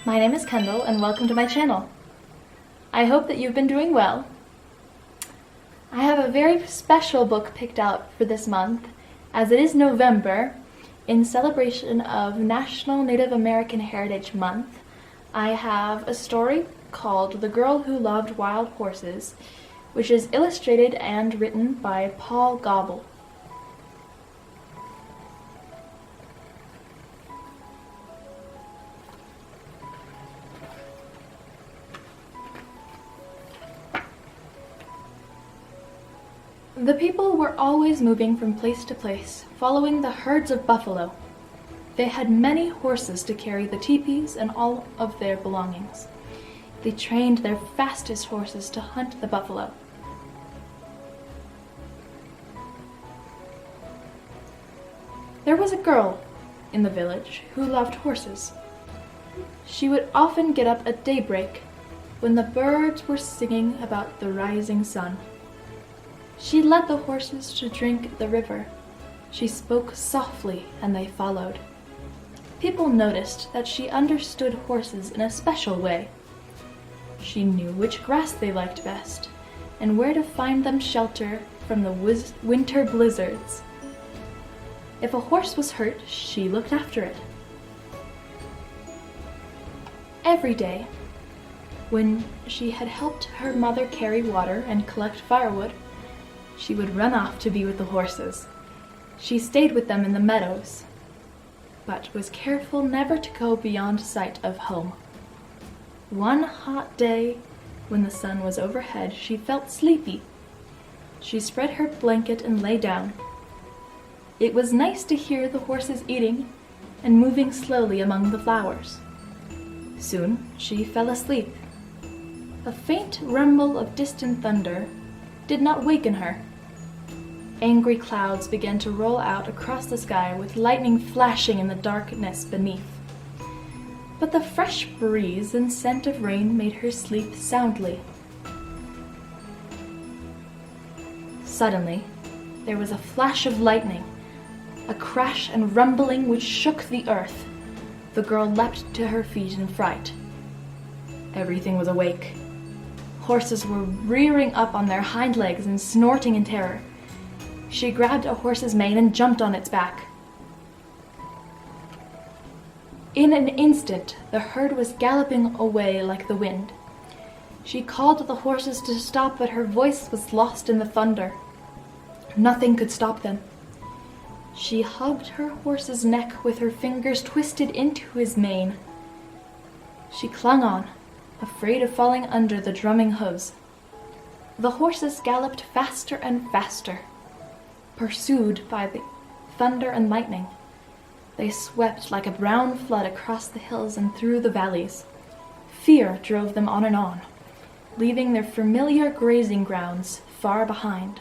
My name is Kendall and welcome to my channel. I hope that you've been doing well. I have a very special book picked out for this month, as it is November, in celebration of National Native American Heritage Month. I have a story called The Girl Who Loved Wild Horses, which is illustrated and written by Paul Goble. The people were always moving from place to place, following the herds of buffalo. They had many horses to carry the teepees and all of their belongings. They trained their fastest horses to hunt the buffalo. There was a girl in the village who loved horses. She would often get up at daybreak when the birds were singing about the rising sun. She led the horses to drink at the river. She spoke softly and they followed. People noticed that she understood horses in a special way. She knew which grass they liked best and where to find them shelter from the winter blizzards. If a horse was hurt, she looked after it. Every day, when she had helped her mother carry water and collect firewood, she would run off to be with the horses. She stayed with them in the meadows, but was careful never to go beyond sight of home. One hot day, when the sun was overhead, she felt sleepy. She spread her blanket and lay down. It was nice to hear the horses eating and moving slowly among the flowers. Soon she fell asleep. A faint rumble of distant thunder did not waken her. Angry clouds began to roll out across the sky with lightning flashing in the darkness beneath. But the fresh breeze and scent of rain made her sleep soundly. Suddenly, there was a flash of lightning, a crash and rumbling which shook the earth. The girl leapt to her feet in fright. Everything was awake. Horses were rearing up on their hind legs and snorting in terror. She grabbed a horse's mane and jumped on its back. In an instant, the herd was galloping away like the wind. She called to the horses to stop, but her voice was lost in the thunder. Nothing could stop them. She hugged her horse's neck with her fingers twisted into his mane. She clung on, afraid of falling under the drumming hooves. The horses galloped faster and faster, pursued by the thunder and lightning. They swept like a brown flood across the hills and through the valleys. Fear drove them on, leaving their familiar grazing grounds far behind.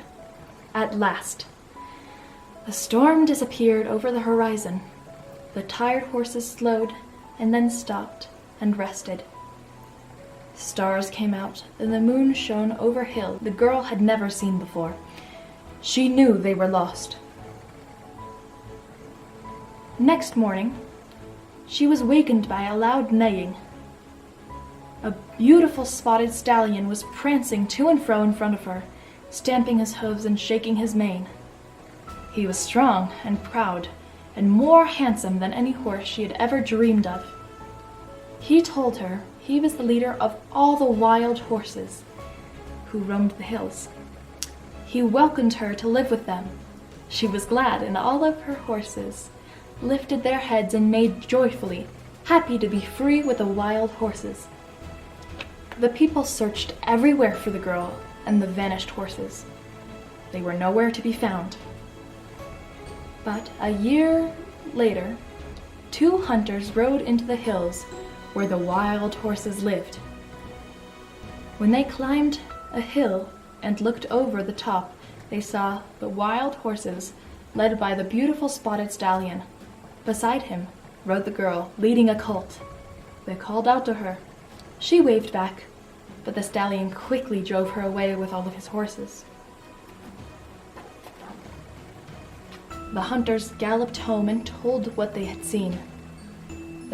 At last, the storm disappeared over the horizon. The tired horses slowed and then stopped and rested. Stars came out, and the moon shone over a hill the girl had never seen before. She knew they were lost. Next morning, she was wakened by a loud neighing. A beautiful spotted stallion was prancing to and fro in front of her, stamping his hooves and shaking his mane. He was strong and proud, and more handsome than any horse she had ever dreamed of. He told her he was the leader of all the wild horses who roamed the hills. He welcomed her to live with them. She was glad, and all of her horses lifted their heads and neighed joyfully, happy to be free with the wild horses. The people searched everywhere for the girl and the vanished horses. They were nowhere to be found. But a year later, 2 hunters rode into the hills where the wild horses lived. When they climbed a hill and looked over the top, they saw the wild horses led by the beautiful spotted stallion. Beside him rode the girl, leading a colt. They called out to her. She waved back, but the stallion quickly drove her away with all of his horses. The hunters galloped home and told what they had seen.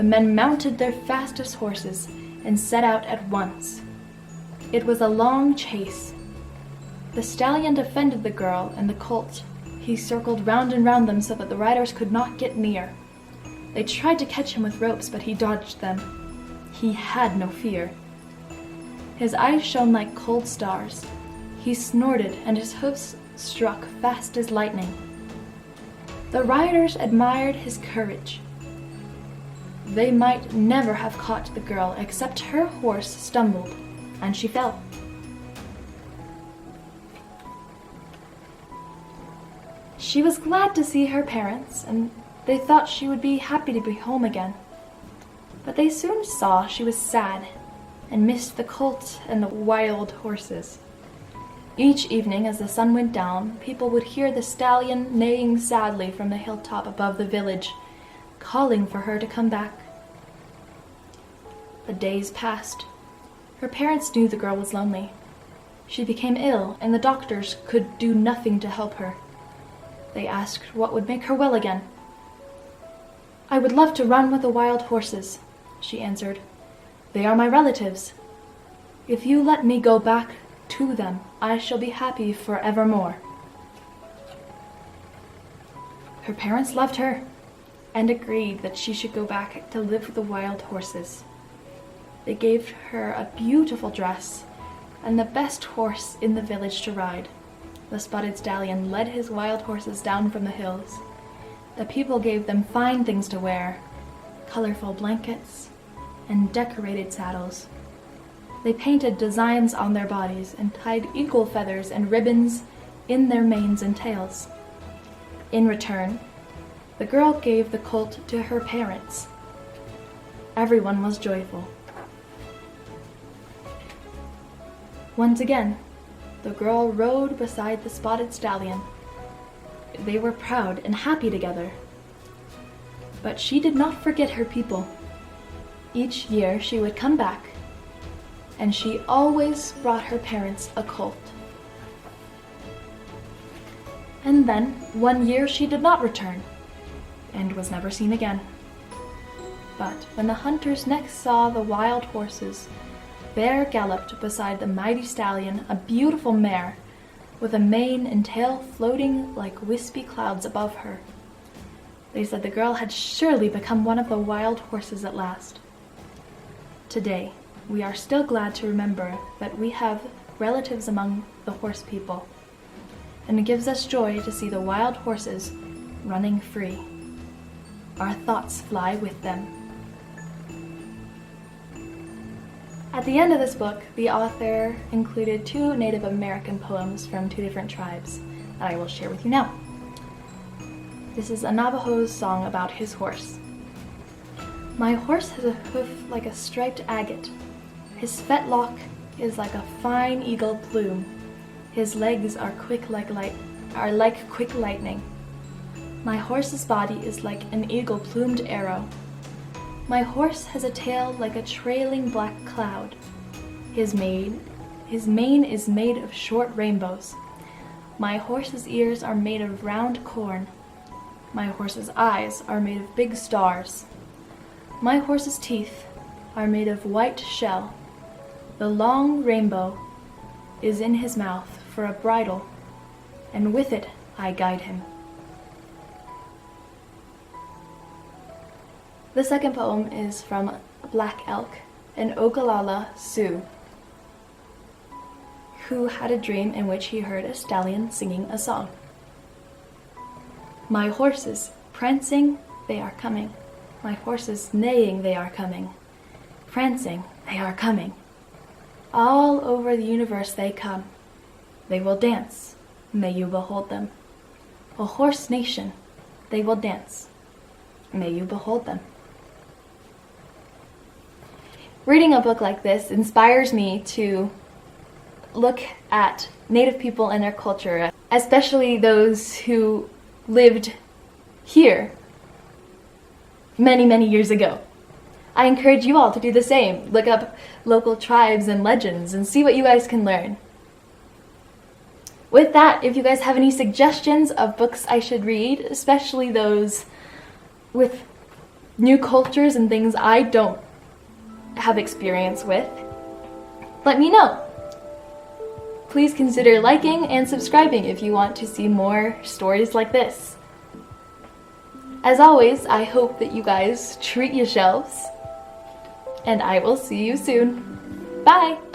The men mounted their fastest horses and set out at once. It was a long chase. The stallion defended the girl and the colt. He circled round and round them so that the riders could not get near. They tried to catch him with ropes, but he dodged them. He had no fear. His eyes shone like cold stars. He snorted, and his hoofs struck fast as lightning. The riders admired his courage. They might never have caught the girl, except her horse stumbled, and she fell. She was glad to see her parents, and they thought she would be happy to be home again. But they soon saw she was sad, and missed the colt and the wild horses. Each evening as the sun went down, people would hear the stallion neighing sadly from the hilltop above the village, calling for her to come back. The days passed. Her parents knew the girl was lonely. She became ill, and the doctors could do nothing to help her. They asked what would make her well again. "I would love to run with the wild horses," she answered. "They are my relatives. If you let me go back to them, I shall be happy forevermore." Her parents loved her and agreed that she should go back to live with the wild horses. They gave her a beautiful dress and the best horse in the village to ride. The spotted stallion led his wild horses down from the hills. The people gave them fine things to wear, colorful blankets and decorated saddles. They painted designs on their bodies and tied eagle feathers and ribbons in their manes and tails. In return, the girl gave the colt to her parents. Everyone was joyful. Once again, the girl rode beside the spotted stallion. They were proud and happy together. But she did not forget her people. Each year she would come back, and she always brought her parents a colt. And then, one year she did not return, and was never seen again. But when the hunters next saw the wild horses, there galloped beside the mighty stallion a beautiful mare, with a mane and tail floating like wispy clouds above her. They said the girl had surely become one of the wild horses at last. Today, we are still glad to remember that we have relatives among the horse people, and it gives us joy to see the wild horses running free. Our thoughts fly with them. At the end of this book, the author included 2 Native American poems from 2 different tribes that I will share with you now. This is a Navajo's song about his horse. "My horse has a hoof like a striped agate. His fetlock is like a fine eagle plume. His legs are like quick lightning. My horse's body is like an eagle-plumed arrow. My horse has a tail like a trailing black cloud. His mane is made of short rainbows. My horse's ears are made of round corn. My horse's eyes are made of big stars. My horse's teeth are made of white shell. The long rainbow is in his mouth for a bridle, and with it I guide him." The second poem is from Black Elk, an Ogallala Sioux, who had a dream in which he heard a stallion singing a song. "My horses prancing, they are coming. My horses neighing, they are coming. Prancing, they are coming. All over the universe they come. They will dance, may you behold them. A horse nation, they will dance, may you behold them." Reading a book like this inspires me to look at Native people and their culture, especially those who lived here many, many years ago. I encourage you all to do the same. Look up local tribes and legends and see what you guys can learn. With that, if you guys have any suggestions of books I should read, especially those with new cultures and things I don't have experience with, let me know. Please consider liking and subscribing if you want to see more stories like this. As always, I hope that you guys treat yourselves, and I will see you soon. Bye!